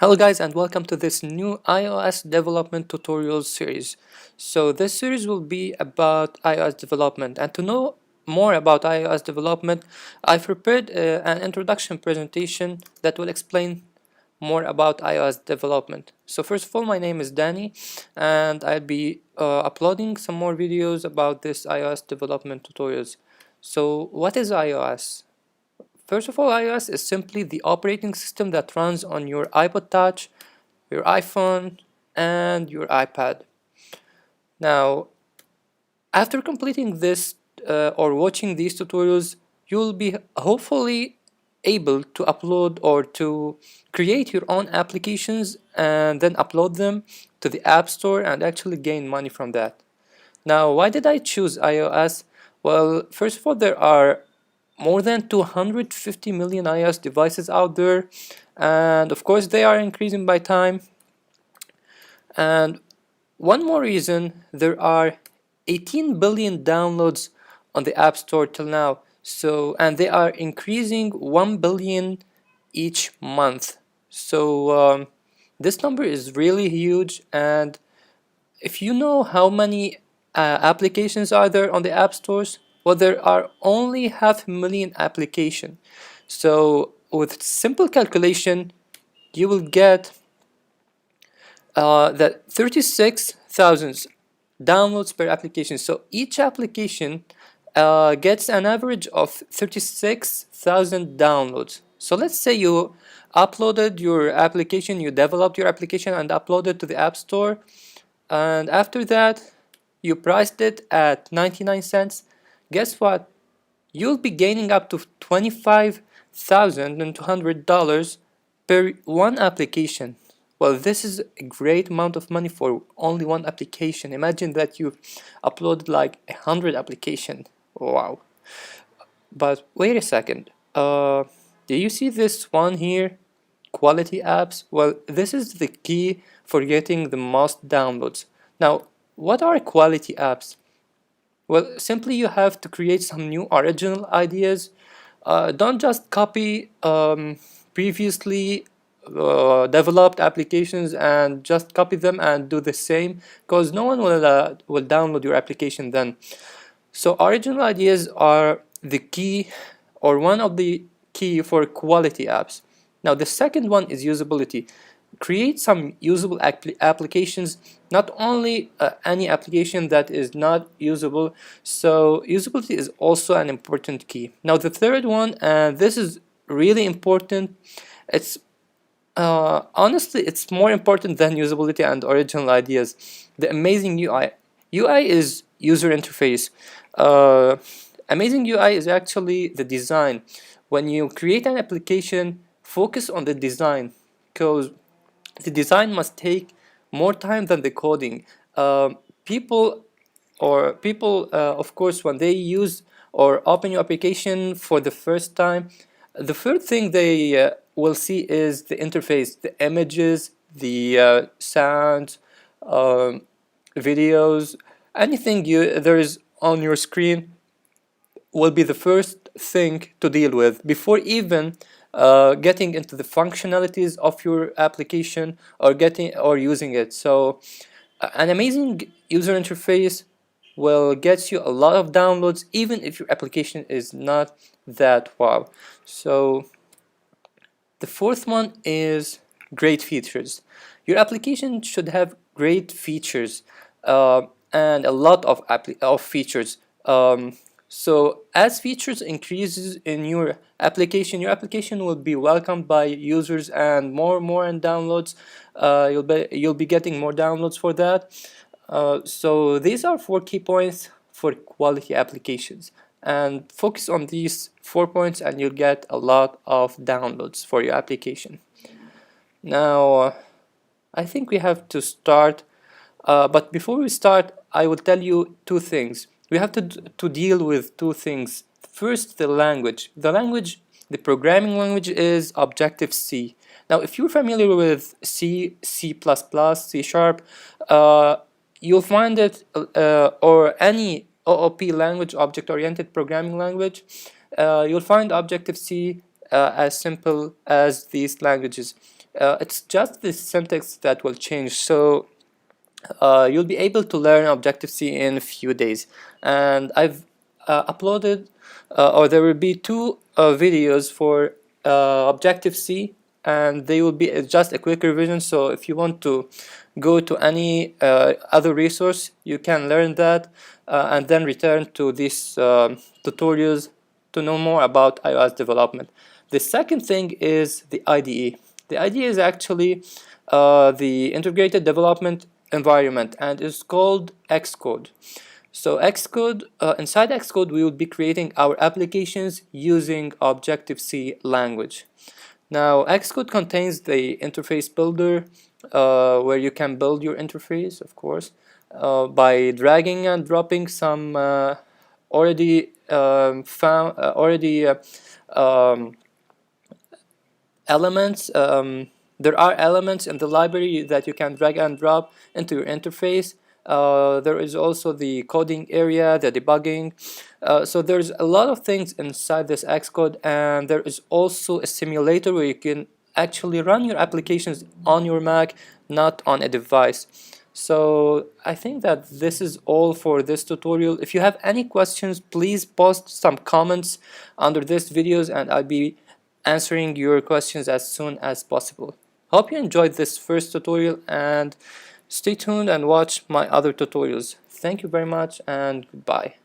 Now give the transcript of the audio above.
Hello guys, and welcome to this new iOS development tutorial series. So this series will be about iOS development, and to know more about iOS development, I've prepared an introduction presentation that will explain more about iOS development. So first of all, my name is Danny, and I'll be uploading some more videos about this iOS development tutorials. So what is iOS? First of all, iOS is simply the operating system that runs on your iPod Touch, your iPhone, and your iPad. Now, after completing this or watching these tutorials, you'll be hopefully able to upload or to create your own applications and then upload them to the App Store and actually gain money from that. Now, why did I choose iOS? Well, first of all, there are more than 250 million iOS devices out there, and of course they are increasing by time. And one more reason, there are 18 billion downloads on the App Store till now, and they are increasing 1 billion each month. This number is really huge, and if you know how many applications are there on the app stores, well, there are only 500,000 applications. So with simple calculation, you will get that 36,000 downloads per application. So each application gets an average of 36,000 downloads. So let's say you uploaded your application, you developed your application and uploaded to the App Store, and after that you priced it at 99 cents. Guess what? You'll be gaining up to $25,200 per one application. Well, this is a great amount of money for only one application. Imagine that you've uploaded like 100 applications. Wow. But wait a second. Do you see this one here? Quality apps? Well, this is the key for getting the most downloads. Now, what are quality apps? Well, simply you have to create some new original ideas. Don't just copy previously developed applications and just copy them and do the same, because no one will download your application then. So original ideas are the key, or one of the key for quality apps. Now the second one is usability. Create some usable applications, not only any application that is not usable. So usability is also an important key. Now the third one, and this is really important, it's honestly it's more important than usability and original ideas. The amazing UI. UI is user interface. Amazing UI is actually the design. When you create an application, focus on the design, because the design must take more time than the coding. People, of course, when they use or open your application for the first time, the first thing they will see is the interface, the images, the sounds, videos, anything there is on your screen will be the first thing to deal with before even getting into the functionalities of your application or using it. So an amazing user interface will get you a lot of downloads even if your application is not that wow. So the fourth one is great features. Your application should have great features and a lot of features. So as features increases in your application will be welcomed by users, and more and downloads. You'll be getting more downloads for that. So these are 4 key points for quality applications, and focus on these 4 points and you'll get a lot of downloads for your application. Now I think we have to start, but before we start I will tell you 2 things. We have to deal with 2 things. First, the language. The programming language is Objective-C. Now, if you're familiar with C, C++, C Sharp, you'll find it, or any OOP language, object-oriented programming language, you'll find Objective-C as simple as these languages. It's just the syntax that will change. So you'll be able to learn Objective-C in a few days. And I've uploaded, or there will be two videos for Objective-C, and they will be just a quick revision. So if you want to go to any other resource, you can learn that and then return to these tutorials to know more about iOS development. The second thing is the IDE. The IDE is actually the integrated development environment and is called Xcode. So Xcode, inside Xcode, we will be creating our applications using Objective-C language. Now, Xcode contains the interface builder, where you can build your interface, of course, by dragging and dropping some already found, elements. There are elements in the library that you can drag and drop into your interface. There is also the coding area, the debugging. So there's a lot of things inside this Xcode, and there is also a simulator where you can actually run your applications on your Mac, not on a device. So I think that this is all for this tutorial. If you have any questions, please post some comments under this videos and I'll be answering your questions as soon as possible. Hope you enjoyed this first tutorial and stay tuned and watch my other tutorials. Thank you very much and goodbye.